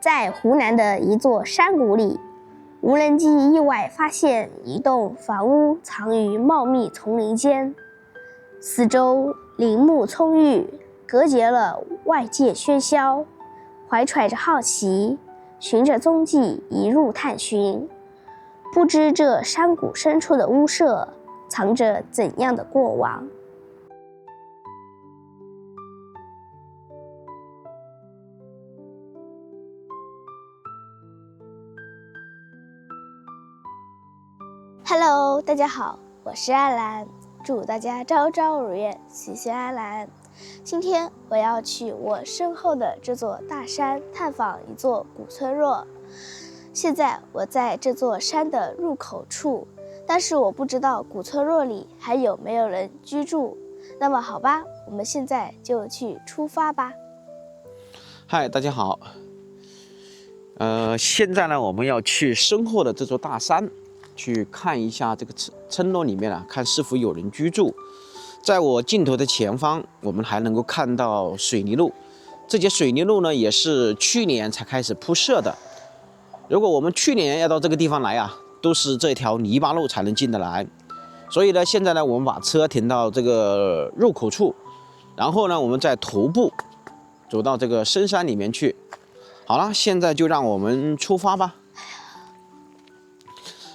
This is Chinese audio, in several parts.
在湖南的一座山谷里，无人机意外发现一栋房屋藏于茂密丛林间，四周林木葱郁，隔绝了外界喧嚣。怀揣着好奇，循着踪迹一路探寻，不知这山谷深处的屋舍藏着怎样的过往。Hello， 大家好，我是阿兰，祝大家朝朝如愿，岁岁安澜。今天我要去我身后的这座大山探访一座古村落。现在我在这座山的入口处，但是我不知道古村落里还有没有人居住。那么好吧，我们现在就去出发吧。嗨，大家好。现在呢，我们要去身后的这座大山。去看一下这个村落里面啊，看是否有人居住。在我镜头的前方，我们还能够看到水泥路。这节水泥路呢，也是去年才开始铺设的。如果我们去年要到这个地方来啊，都是这条泥巴路才能进得来。所以呢，现在呢，我们把车停到这个入口处，然后呢，我们再徒步走到这个深山里面去。好了，现在就让我们出发吧。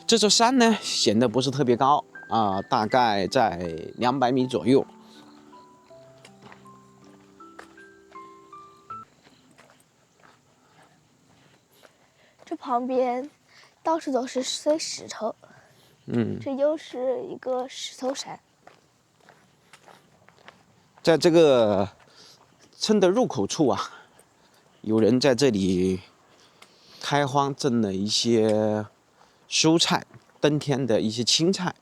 这座山呢，显得不是特别高啊，大概在200米左右。这旁边到处都是碎石头，这又是一个石头山。在这个村的入口处啊，有人在这里开荒种了一些蔬菜，冬天的一些青菜。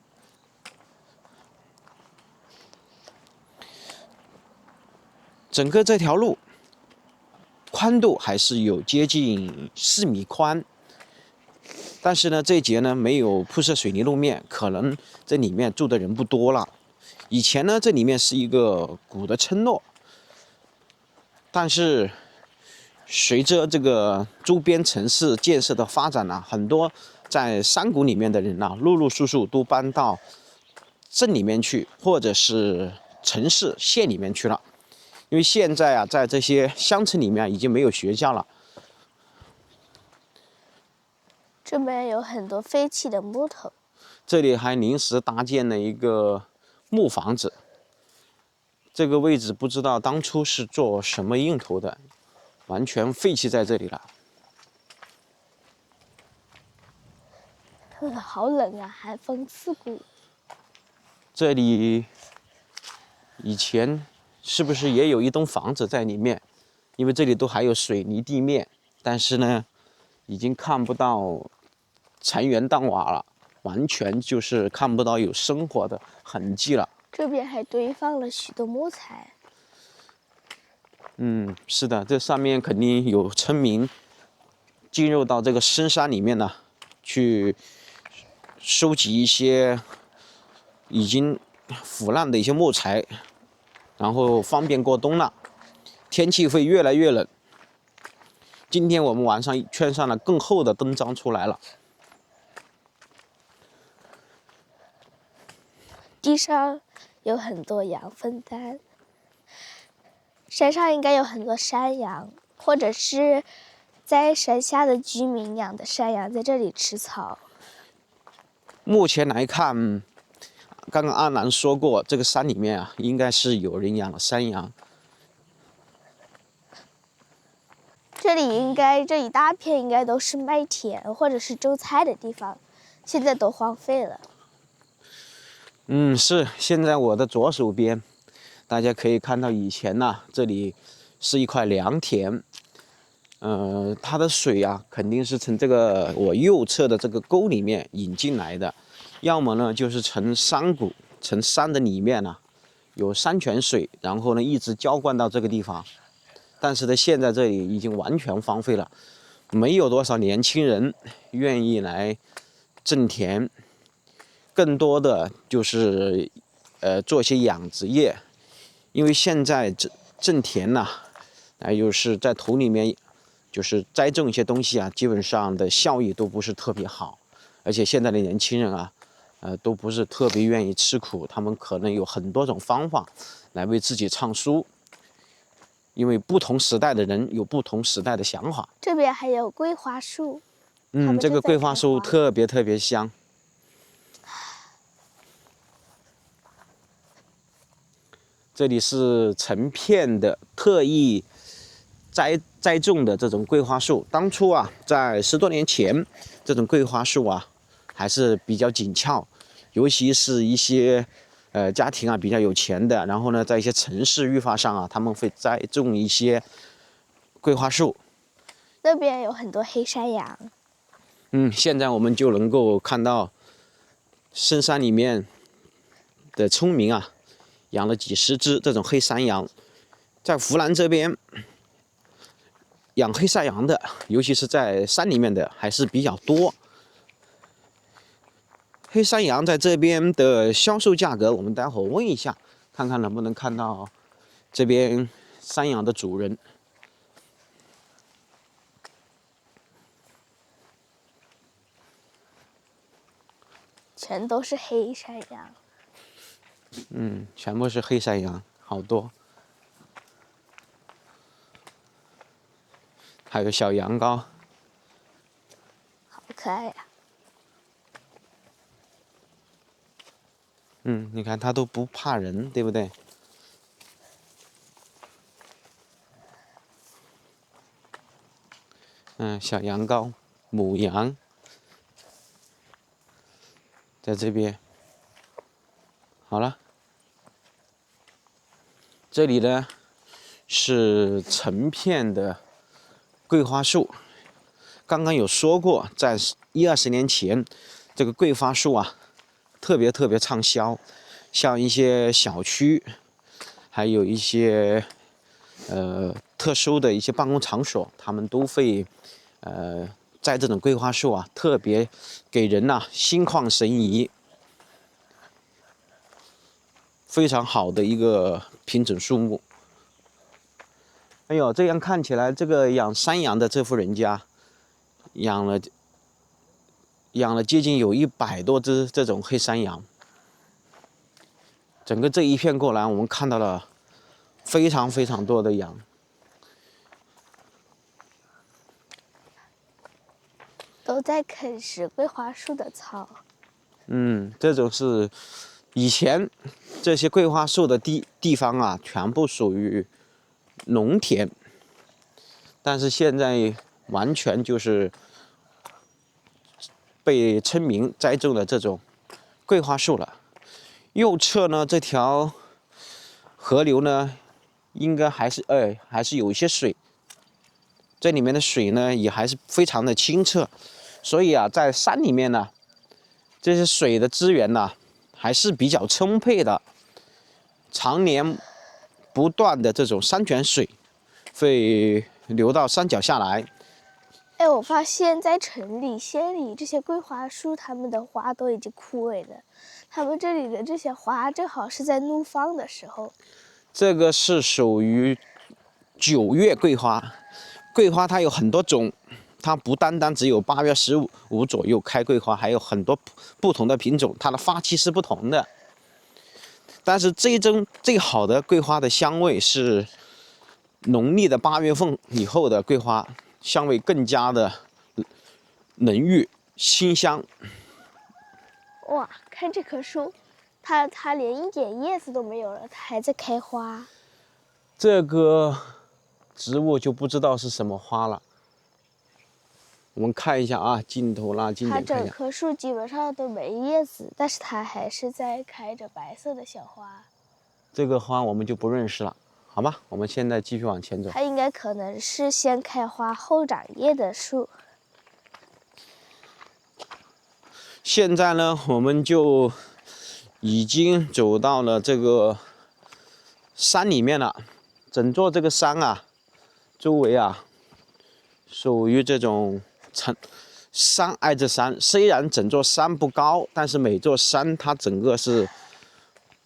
整个这条路宽度还是有接近4米宽，但是呢，这一节呢没有铺设水泥路面，可能这里面住的人不多了。以前呢，这里面是一个古的村落，但是随着这个周边城市建设的发展呢，很多在山谷里面的人呢，陆陆续续都搬到镇里面去，或者是城市县里面去了。因为现在啊，在这些乡村里面已经没有学校了。这边有很多废弃的木头，这里还临时搭建了一个木房子。这个位置不知道当初是做什么用途的，完全废弃在这里了。好冷啊，寒风刺骨。这里以前是不是也有一栋房子在里面？因为这里都还有水泥地面，但是呢，已经看不到残垣断瓦了，完全就是看不到有生活的痕迹了。这边还堆放了许多木材。是的，这上面肯定有村民进入到这个深山里面呢，去收集一些已经腐烂的一些木材，然后方便过冬了。天气会越来越冷。今天我们晚上圈上了更厚的灯章出来了。地上有很多羊粪蛋，山上应该有很多山羊，或者是在山下的居民养的山羊在这里吃草。目前来看，刚刚阿南说过，这个山里面啊，应该是有人养了山羊。这一大片应该都是麦田或者是种菜的地方，现在都荒废了。是，现在我的左手边，大家可以看到以前呢，这里是一块良田。它的水啊，肯定是从这个我右侧的这个沟里面引进来的，要么呢就是从山谷、从山的里面呢，有山泉水，然后呢一直浇灌到这个地方。但是呢，现在这里已经完全荒废了，没有多少年轻人愿意来种田。更多的就是做一些养殖业，因为现在种田呐，就是在土里面就是栽种一些东西啊，基本上的效益都不是特别好，而且现在的年轻人啊，都不是特别愿意吃苦，他们可能有很多种方法来为自己唱书，因为不同时代的人有不同时代的想法。这边还有桂花树，它们这个正在桂花树开花特别香。这里是成片的特意栽种的这种桂花树。当初啊，在10多年前，这种桂花树啊还是比较紧俏，尤其是一些家庭啊比较有钱的，然后呢，在一些城市愈发上啊，他们会栽种一些桂花树。那边有很多黑山羊。现在我们就能够看到深山里面的村民啊，养了几十只这种黑山羊。在湖南这边，养黑山羊的，尤其是在山里面的，还是比较多。黑山羊在这边的销售价格，我们待会儿问一下，看看能不能看到这边山羊的主人。全都是黑山羊。全部是黑山羊，好多。还有小羊羔，好可爱呀！你看它都不怕人，对不对？小羊羔，母羊，在这边。好了，这里呢是成片的桂花树。刚刚有说过，在10-20年前，这个桂花树啊，特别畅销，像一些小区，还有一些特殊的一些办公场所，他们都会栽这种桂花树啊，特别给人呐心旷神怡，非常好的一个品种树木。哎呦，这样看起来，这个养山羊的这户人家，养了接近有100多只这种黑山羊。整个这一片过来，我们看到了非常多的羊。都在啃食桂花树的草。这种是以前这些桂花树的地方啊，全部属于农田，但是现在完全就是被村民栽种的这种桂花树了。右侧呢，这条河流呢，应该还是有一些水，这里面的水呢也还是非常的清澈，所以啊，在山里面呢，这些水的资源呢还是比较充沛的，常年不断的这种山泉水会流到山脚下来。哎，我发现，在城里、县里，这些桂花树，它们的花都已经枯萎了。它们这里的这些花，正好是在怒放的时候。这个是属于9月桂花。桂花它有很多种，它不单单只有8月15左右开桂花，还有很多不同的品种，它的花期是不同的。但是这一种最好的桂花的香味是农历的8月份以后的桂花，香味更加的浓郁清香。哇，看这棵树，它连一点叶子都没有了，它还在开花。这个植物就不知道是什么花了。我们看一下啊，镜头拉近点看一下。它整棵树基本上都没叶子，但是它还是在开着白色的小花。这个花我们就不认识了，好吧？我们现在继续往前走。它应该可能是先开花后长叶的树。现在呢，我们就已经走到了这个山里面了。整座这个山啊，周围啊，属于这种山挨着山。虽然整座山不高，但是每座山它整个是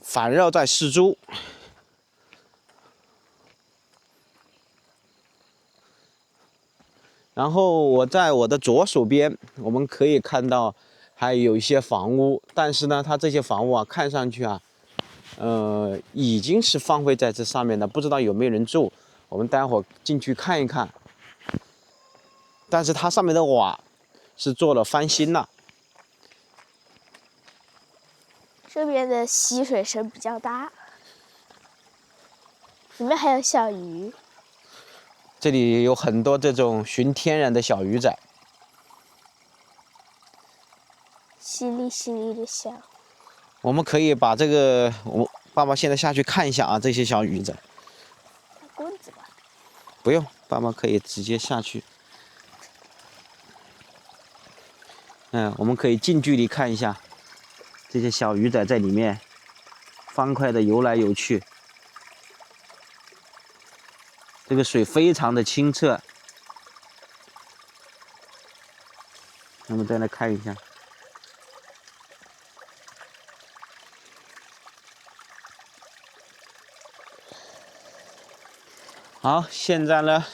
环绕在四周。然后我在我的左手边，我们可以看到还有一些房屋，但是呢，它这些房屋啊，看上去啊，已经是荒废在这上面的，不知道有没有人住。我们待会儿进去看一看。但是它上面的瓦是做了翻新了。这边的溪水声比较大，里面还有小鱼。这里有很多这种纯天然的小鱼仔，淅沥淅沥的响。我们可以把这个，我爸爸现在下去看一下啊，这些小鱼仔。拿棍子吧。不用，爸爸可以直接下去。我们可以近距离看一下这些小鱼仔在里面欢快的游来游去。这个水非常的清澈。我们再来看一下。好，现在呢，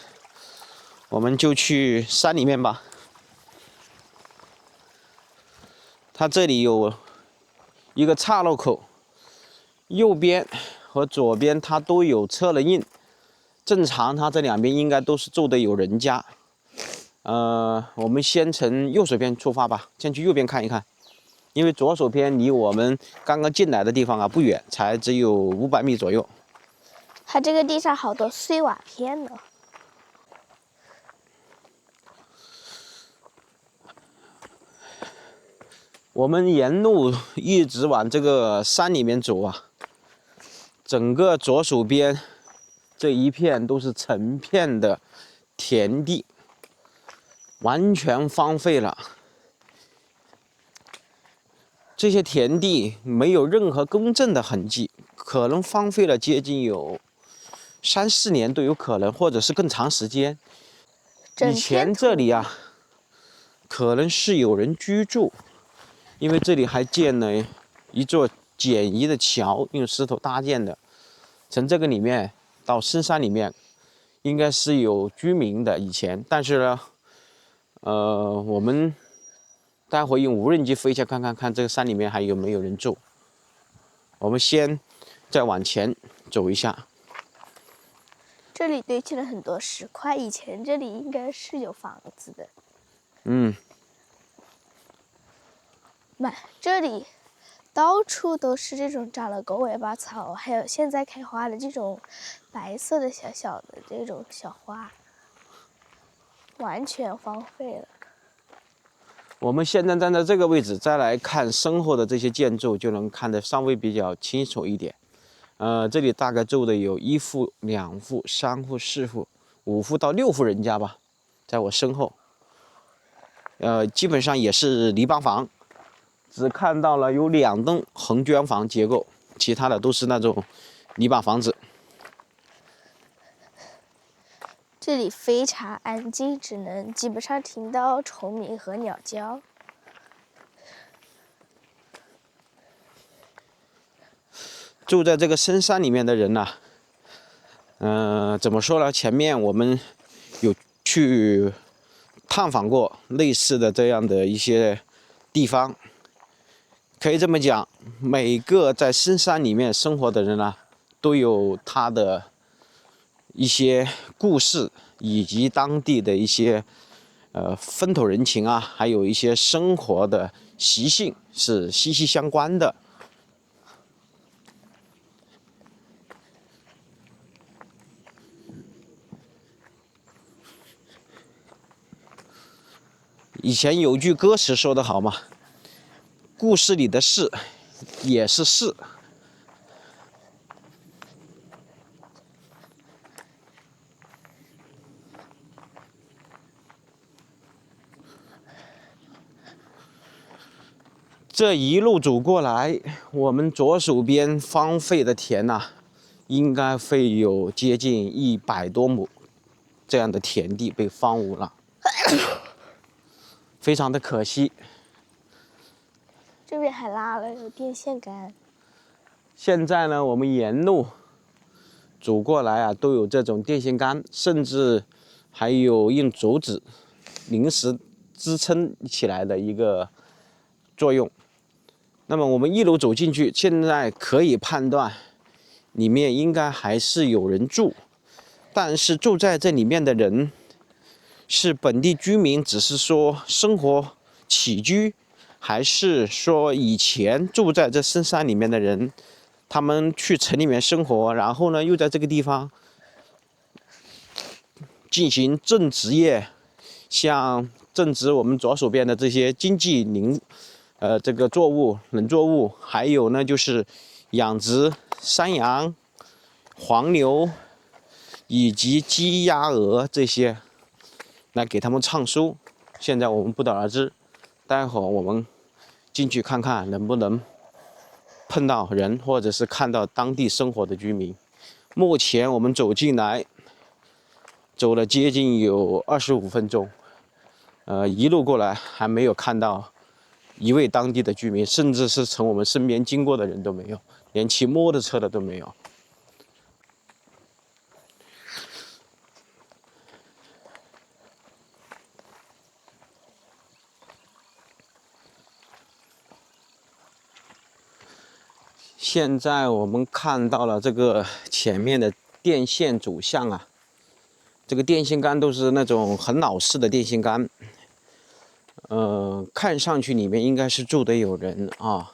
我们就去山里面吧。它这里有一个岔路口，右边和左边它都有车轮印，正常它这两边应该都是住的有人家。我们先从右手边出发吧，先去右边看一看，因为左手边离我们刚刚进来的地方啊不远，才只有500米左右。它这个地上好多碎瓦片呢。我们沿路一直往这个山里面走啊，整个左手边这一片都是成片的田地，完全荒废了。这些田地没有任何公证的痕迹，可能荒废了接近有3、4年都有可能，或者是更长时间。以前这里啊，可能是有人居住，因为这里还建了一座简易的桥，用石头搭建的。从这个里面到深山里面，应该是有居民的以前，但是呢，我们待会用无人机飞下看看这个山里面还有没有人住。我们先再往前走一下。这里堆积了很多石块，以前这里应该是有房子的。这里到处都是这种长了狗尾巴草，还有现在开花的这种白色的小小的这种小花，完全荒废了。我们现在站在这个位置，再来看身后的这些建筑，就能看得稍微比较清楚一点。这里大概住的有1户、2户、3户、4户、5户到6户人家吧，在我身后。基本上也是泥巴房，只看到了有2栋横砖房结构，其他的都是那种泥巴房子。这里非常安静，只能基本上听到虫鸣和鸟叫。住在这个深山里面的人呢，怎么说呢？前面我们有去探访过类似的这样的一些地方，可以这么讲，每个在深山里面生活的人呢，都有他的一些故事，以及当地的一些风土人情啊，还有一些生活的习性是息息相关的。以前有句歌词说得好嘛，故事里的事也是事。这一路走过来，我们左手边荒废的田呐，应该会有接近100多亩这样的田地被荒芜了，非常的可惜。这边还拉了有电线杆。现在呢，我们沿路走过来啊，都有这种电线杆，甚至还有用竹子临时支撑起来的一个作用。那么我们一楼走进去，现在可以判断里面应该还是有人住，但是住在这里面的人是本地居民，只是说生活起居，还是说以前住在这深山里面的人，他们去城里面生活，然后呢又在这个地方进行种植业，像种植我们左手边的这些经济这个作物、农作物，还有呢就是养殖山羊、黄牛以及鸡、鸭、鹅这些，来给他们唱书。现在我们不得而知，待会儿我们进去看看能不能碰到人，或者是看到当地生活的居民。目前我们走进来，走了接近有25分钟，一路过来还没有看到一位当地的居民，甚至是从我们身边经过的人都没有，连骑摩托车的都没有。现在我们看到了这个前面的电线走向啊，这个电线杆都是那种很老式的电线杆，看上去里面应该是住的有人啊，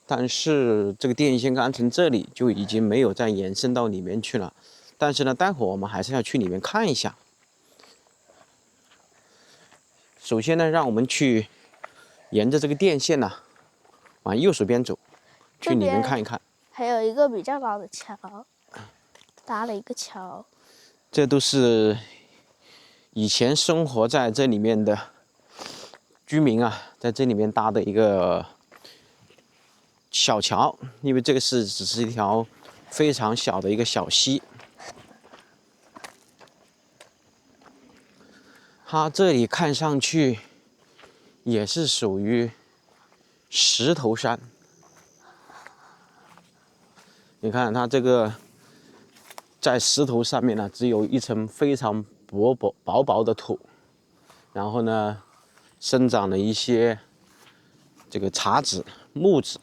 但是这个电线杆从这里就已经没有再延伸到里面去了。但是呢，待会儿我们还是要去里面看一下。首先呢，让我们去沿着这个电线呢，往右手边走，去里面看一看。还有一个比较高的桥，搭了一个桥。这都是以前生活在这里面的居民啊，在这里面搭的一个小桥，因为这个只是一条非常小的一个小溪。它这里看上去也是属于石头山。你看它这个在石头上面呢，只有一层非常薄薄的土，然后呢，生长了一些这个茶籽、木籽，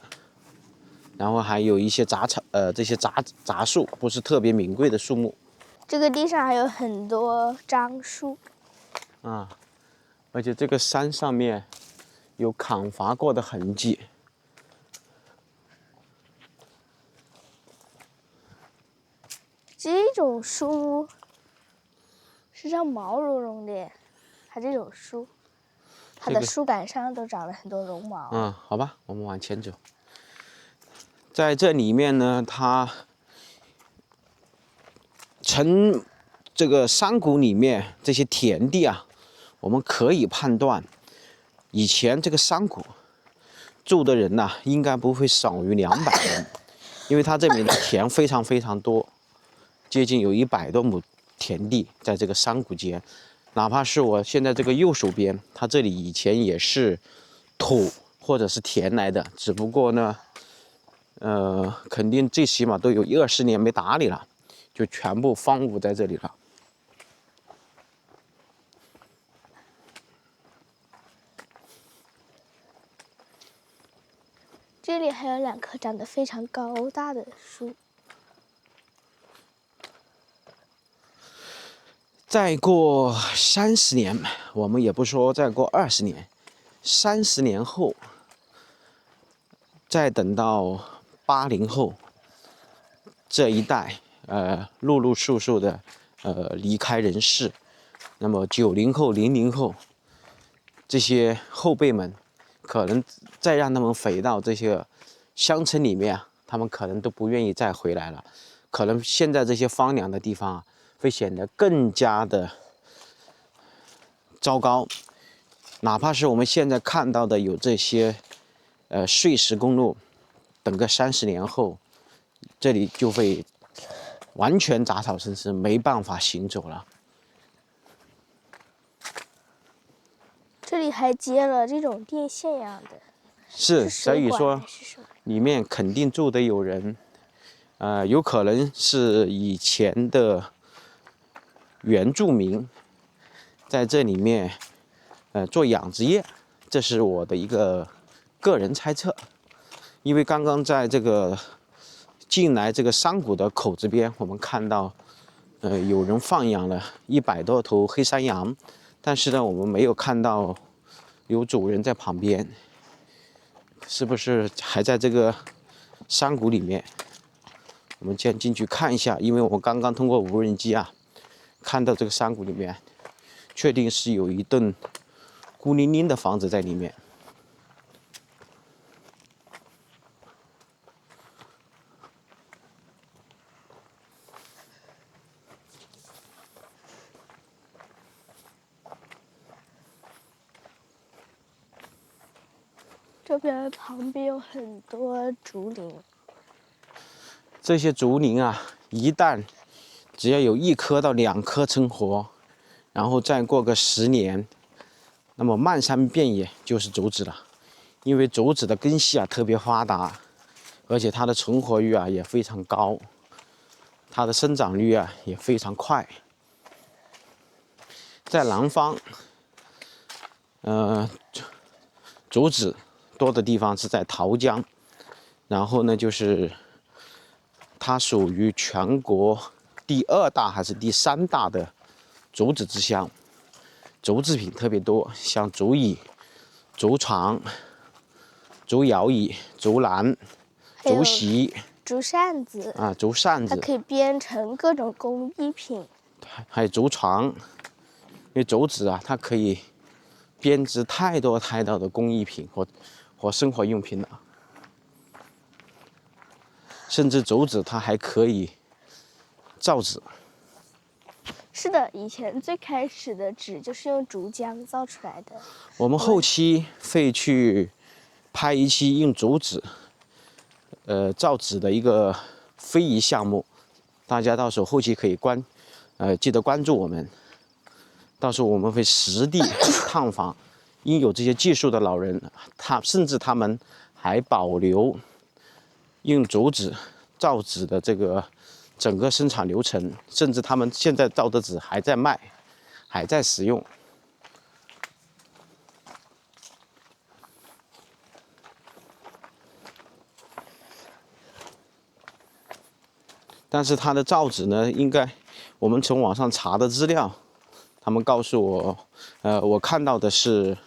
然后还有一些这些杂树，不是特别名贵的树木。这个地上还有很多樟树啊，而且这个山上面有砍伐过的痕迹。这种树是像毛茸茸的，它这种树，它的树干上都长了很多绒毛。好吧，我们往前走。在这里面呢，它从这个山谷里面这些田地啊，我们可以判断，以前这个山谷住的人呐，应该不会少于200人，因为它这里的田非常非常多。接近有100多亩田地在这个山谷间，哪怕是我现在这个右手边，它这里以前也是土或者是田来的，只不过呢，肯定最起码都有20年没打理了，就全部荒芜在这里了。这里还有2棵长得非常高大的树。再过30年，我们也不说再过20年，30年后，再等到80后这一代，陆陆续续的离开人世，那么90后、00后这些后辈们，可能再让他们回到这些乡村里面啊，他们可能都不愿意再回来了。可能现在这些荒凉的地方啊，会显得更加的糟糕。哪怕是我们现在看到的有这些碎石公路，等个30年后，这里就会完全杂草丛生，没办法行走了。这里还接了这种电线一样的，是，所以说里面肯定住的有人，有可能是以前的原住民，在这里面做养殖业，这是我的一个个人猜测。因为刚刚在这个进来这个山谷的口子边，我们看到，有人放养了100多头黑山羊，但是呢，我们没有看到有主人在旁边，是不是还在这个山谷里面？我们先进去看一下，因为我们刚刚通过无人机啊，看到这个山谷里面，确定是有一栋孤零零的房子在里面。这边旁边有很多竹林，这些竹林啊，一旦只要有1棵到2棵成活，然后再过个10年，那么漫山遍野就是竹子了。因为竹子的根系啊特别发达，而且它的存活率啊也非常高，它的生长率啊也非常快。在南方，竹子多的地方是在桃江，然后呢就是它属于全国第2大还是第3大的竹子之乡，竹制品特别多，像竹椅、竹床、竹摇椅、竹篮、竹席、竹扇子啊、竹扇子，它可以编成各种工艺品，还有竹床。因为竹子啊，它可以编织太多的工艺品和生活用品了。甚至竹子它还可以造纸。是的，以前最开始的纸就是用竹浆造出来的。我们后期会去拍一期用竹子造纸的一个非遗项目，大家到时候后期可以记得关注我们，到时候我们会实地探访拥有这些技术的老人，甚至他们还保留用竹子造纸的这个整个生产流程，甚至他们现在造的纸还在卖，还在使用。但是它的造纸呢，应该我们从网上查的资料，他们告诉我，我看到的是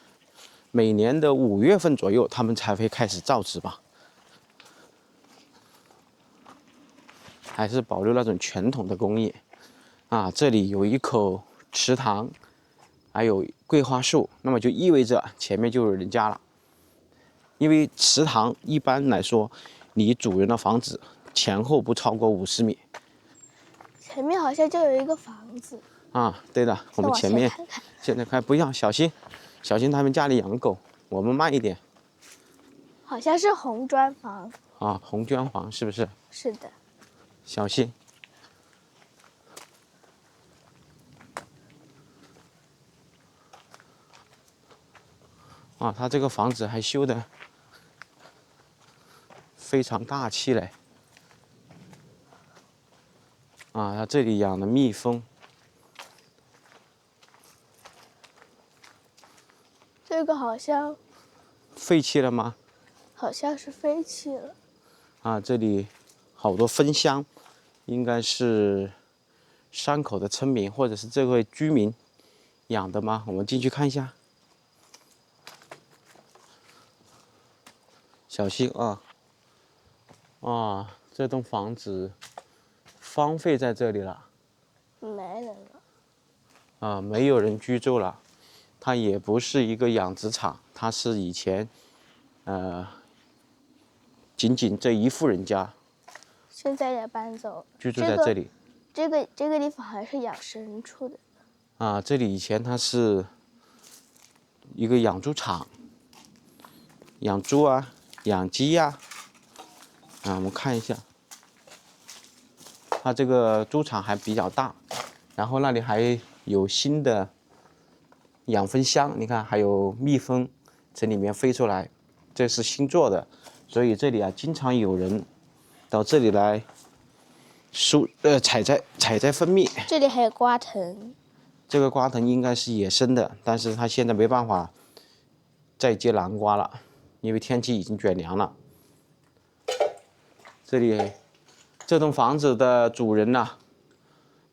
每年的5月份左右，他们才会开始造纸吧。还是保留那种传统的工艺啊。这里有一口池塘，还有桂花树，那么就意味着前面就有人家了。因为池塘一般来说离主人的房子前后不超过50米。前面好像就有一个房子啊，对的，我们前面现在看不要小心，小心他们家里养狗，我们慢一点。好像是红砖房啊，红砖房是不是？是的。小心。啊，他这个房子还修得非常大气嘞。啊，他这里养的蜜蜂。这个好像废弃了吗？好像是废弃了。啊，这里好多蜂箱，应该是山口的村民或者是这位居民养的吗？我们进去看一下。小心啊！啊，这栋房子荒废在这里了。没人了。啊，没有人居住了。它也不是一个养殖场，它是以前，仅仅这一户人家。现在也搬走了。居住在这里。这个地方还是养牲畜的。啊，这里以前它是一个养猪场，养猪啊，养鸡呀。啊，我们看一下，它这个猪场还比较大，然后那里还有新的养蜂箱，你看还有蜜蜂从里面飞出来，这是新做的，所以这里啊经常有人到这里来采摘蜂蜜。这里还有瓜藤。这个瓜藤应该是野生的，但是它现在没办法再结南瓜了，因为天气已经转凉了。这里这栋房子的主人呢，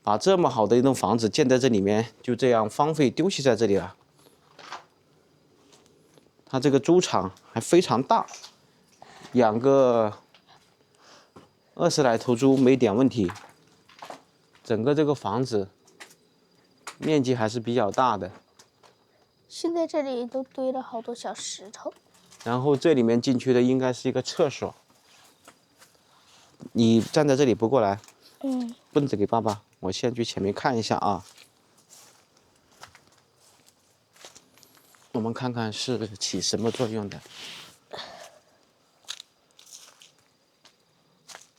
把这么好的一栋房子建在这里面，就这样荒废丢弃在这里了。它这个猪场还非常大，养个20来头猪没点问题。整个这个房子面积还是比较大的。现在这里都堆了好多小石头。然后这里面进去的应该是一个厕所。你站在这里不过来。棍子给爸爸，我先去前面看一下啊。我们看看是起什么作用的。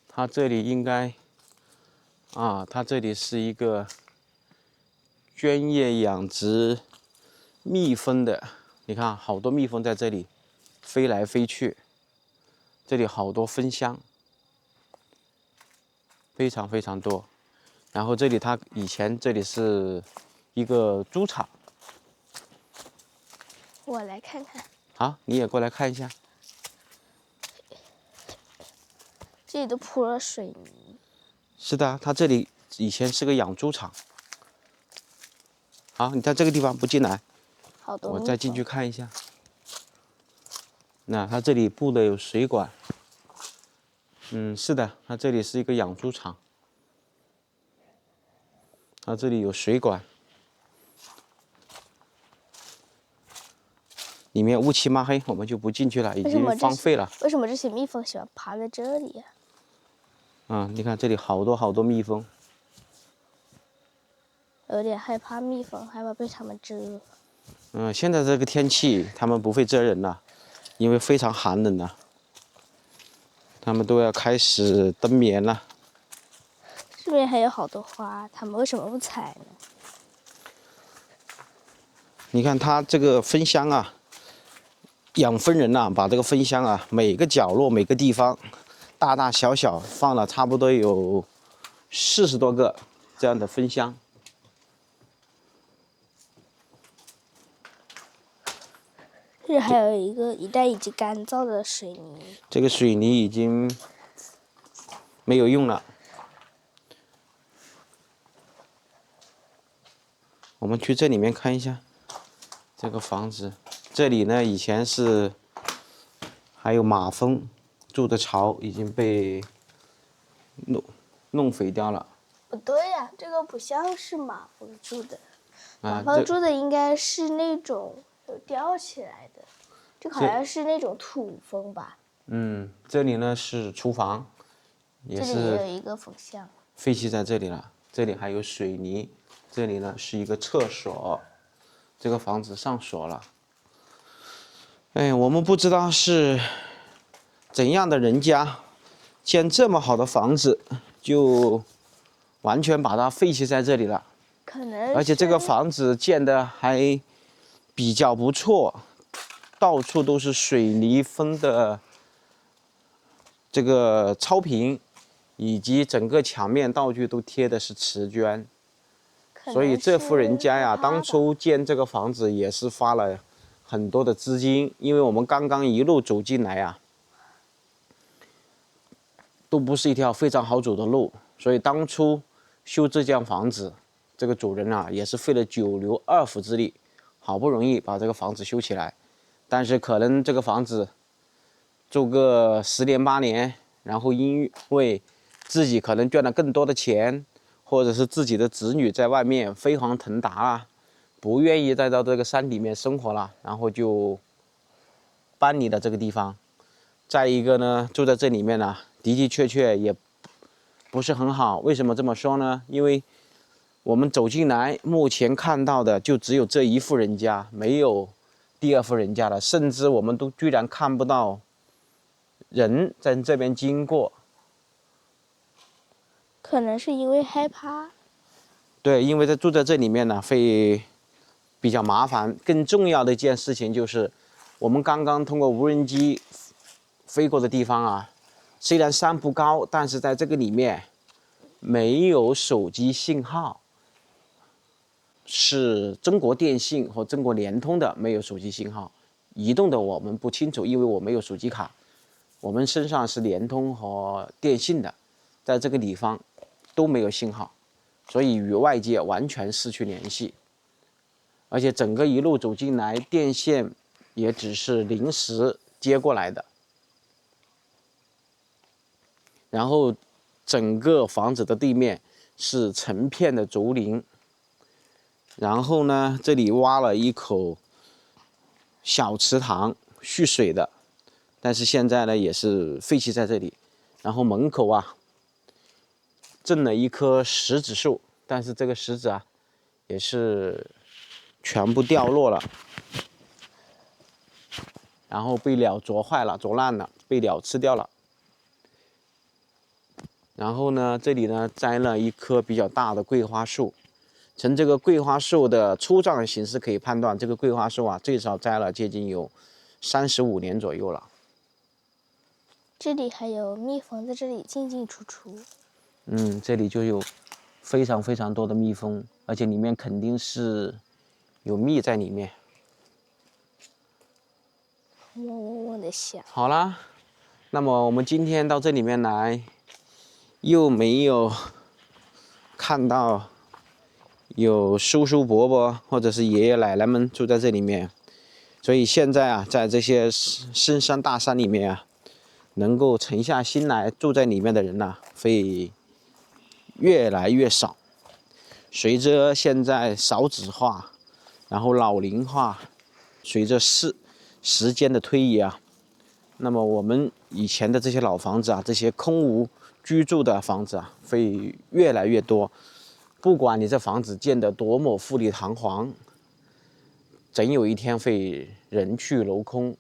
它这里应该，它这里是一个专业养殖蜜蜂的。你看，好多蜜蜂在这里飞来飞去，这里好多蜂箱，非常非常多。然后这里它以前这里是一个猪场。我来看看。好，你也过来看一下。这里都铺了水泥。是的，它这里以前是个养猪场。好，你在这个地方不进来，好多。我再进去看一下。那它这里布的有水管。是的，它这里是一个养猪场。它这里有水管。里面乌漆嘛黑，我们就不进去了，已经荒废了。为什么这些蜜蜂喜欢爬在这里呀？你看这里好多好多蜜蜂。有点害怕蜜蜂，害怕被它们蛰。现在这个天气，它们不会蛰人了，因为非常寒冷了。它们都要开始冬眠了。这边还有好多花，它们为什么不采呢？你看它这个蜂箱啊，养蜂人呐，把这个蜂箱啊，每个角落、每个地方，大大小小放了差不多有40多个这样的蜂箱。这还有一袋已经干燥的水泥。这个水泥已经没有用了。我们去这里面看一下这个房子。这里呢，以前是还有马蜂住的巢，已经被弄毁掉了。不对呀，这个不像是马蜂住的。马蜂住的应该是那种有吊起来的，这个好像是那种土蜂吧。这里呢是厨房，也是。这里有一个蜂箱。废弃在这里了。这里还有水泥。这里呢是一个厕所。这个房子上锁了。我们不知道是怎样的人家建这么好的房子，就完全把它废弃在这里了。可能。而且这个房子建的还比较不错，到处都是水泥封的这个草坪，以及整个墙面道具都贴的是瓷砖。所以这户人家呀，当初建这个房子也是花了很多的资金，因为我们刚刚一路走进来啊，都不是一条非常好走的路，所以当初修这间房子，这个主人啊也是费了9牛2虎之力，好不容易把这个房子修起来。但是可能这个房子住个10年8年，然后因为自己可能赚了更多的钱，或者是自己的子女在外面飞黄腾达啊，不愿意再到这个山里面生活了，然后就搬离了这个地方。再一个呢，住在这里面呢，的的确确也不是很好。为什么这么说呢？因为我们走进来，目前看到的就只有这一户人家，没有第2户人家了，甚至我们都居然看不到人在这边经过。可能是因为害怕。对，因为住在这里面呢，会比较麻烦。更重要的一件事情就是，我们刚刚通过无人机飞过的地方啊，虽然山不高，但是在这个里面没有手机信号。是中国电信和中国联通的没有手机信号，移动的我们不清楚，因为我没有手机卡。我们身上是联通和电信的，在这个地方都没有信号，所以与外界完全失去联系。而且整个一路走进来，电线也只是临时接过来的。然后整个房子的地面是成片的竹林。然后呢，这里挖了一口小池塘蓄水的，但是现在呢也是废弃在这里。然后门口啊种了一棵石子树，但是这个石子啊也是全部掉落了，然后被鸟啄坏了、啄烂了，被鸟吃掉了。然后呢，这里呢栽了一棵比较大的桂花树。从这个桂花树的粗壮形式可以判断，这个桂花树啊，最少栽了接近有35年左右了。这里还有蜜蜂在这里进进出出。这里就有非常非常多的蜜蜂，而且里面肯定是有蜜在里面。嗡嗡嗡的响。好啦，那么我们今天到这里面来，又没有看到有叔叔伯伯或者是爷爷奶奶们住在这里面，所以现在啊，在这些深山大山里面啊，能够沉下心来住在里面的人呐，会越来越少。随着现在少子化，然后老龄化，随着时间的推移啊，那么我们以前的这些老房子啊，这些空无居住的房子啊，会越来越多。不管你这房子建得多么富丽堂皇，总有一天会人去楼空。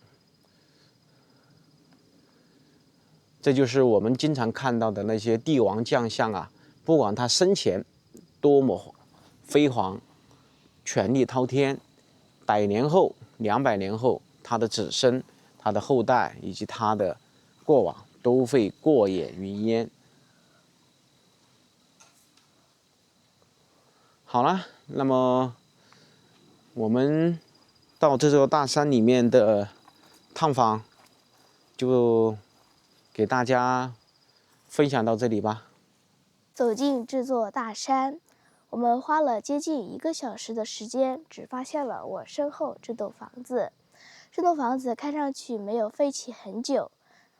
这就是我们经常看到的那些帝王将相啊，不管他生前多么辉煌、权力滔天，100年后、200年后，他的子孙、他的后代以及他的过往都会过眼云烟。好了，那么我们到这座大山里面的探访，就给大家分享到这里吧。走进这座大山，我们花了接近1个小时的时间，只发现了我身后这栋房子。这栋房子看上去没有废弃很久，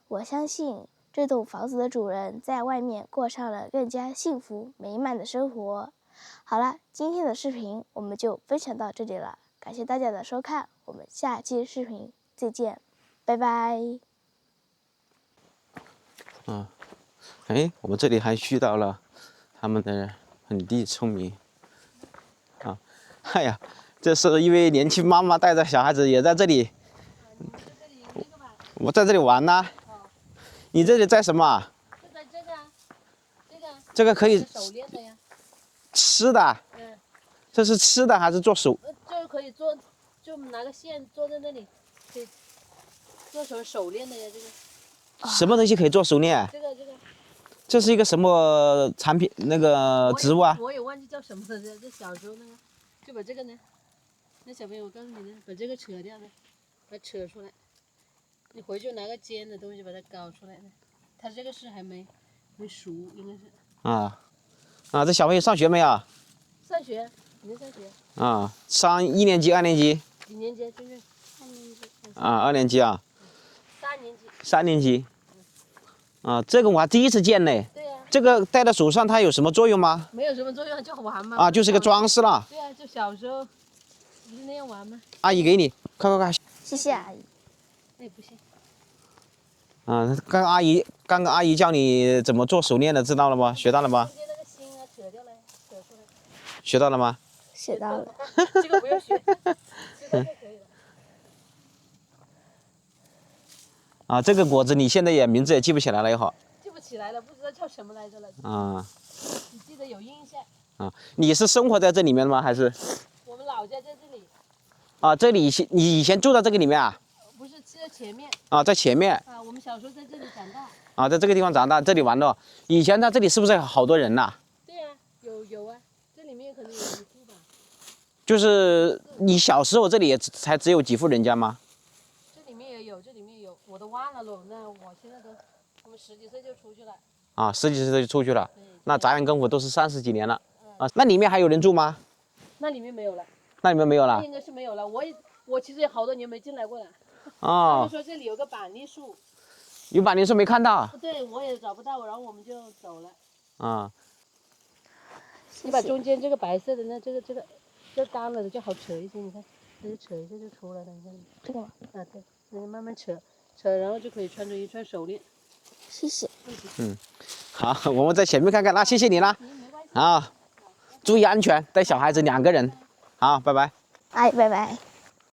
我相信这栋房子的主人在外面过上了更加幸福美满的生活。好了，今天的视频我们就分享到这里了，感谢大家的收看，我们下期视频再见，拜拜。我们这里还遇到了他们的本地村民啊。哎呀，这是一位年轻妈妈带着小孩子也在这里，我在这里玩呢。你这里在什么？就在这个啊，这个可以手链的呀。吃的。这是吃的还是做手？就可以做，就拿个线做在那里，可以做成手链的呀。这个什么东西可以做手链？这个，这是一个什么产品？那个植物啊？我也忘记叫什么了。这小时候那个，就把这个呢，那小朋友我告诉你呢，把这个扯掉呢，把它扯出来。你回去拿个尖的东西把它搞出来呢。它这个是还没熟，应该是。这小朋友上学没有？上学，你在上学？上1年级、2年级？几年级？就是2年级。2年级啊。3年级。3年级。这个我还第一次见呢。对呀。这个戴在手上它有什么作用吗？没有什么作用，就玩嘛。就是个装饰了。对啊，就小时候不是那样玩吗？阿姨给你，快。谢谢阿姨。那不行。刚刚阿姨教你怎么做手链的，知道了吗？学到了吗？那个芯啊，扯掉来，扯出来。学到了吗？学到了。这个不用学，知道就可以了。这个果子你现在名字也记不起来了，也好。记不起来了，不知道叫什么来着了。你记得有印象。你是生活在这里面吗？还是？我们老家在这里。这里你以前住在这个里面啊？不是，在前面。在前面。我们小时候在这里长大。在这个地方长大，这里玩的。以前在这里是不是好多人呐？对啊，有啊，这里面可能有1户吧。就是你小时候这里也才只有几户人家吗？这里面也有，这里面有，我都忘了咯。那我现在都，我们10几岁就出去了。啊，10几岁就出去了。那杂养跟虎都是30几年了。嗯。啊，那里面还有人住吗？那里面没有了。那里面没有了。应该是没有了。我其实也好多年没进来过了。哦。他们说这里有个板栗树。有板栗树没看到？对，我也找不到，然后我们就走了。啊。你把中间这个白色的那这干了的就好扯一些，你看，这就扯一下就出来了，你看。这个吗？啊，对，你慢慢扯，然后就可以穿成一串手链。谢谢。嗯，好，我们在前面看看，那谢谢你啦。啊，注意安全，带小孩子2个人。好，拜拜。哎，拜拜。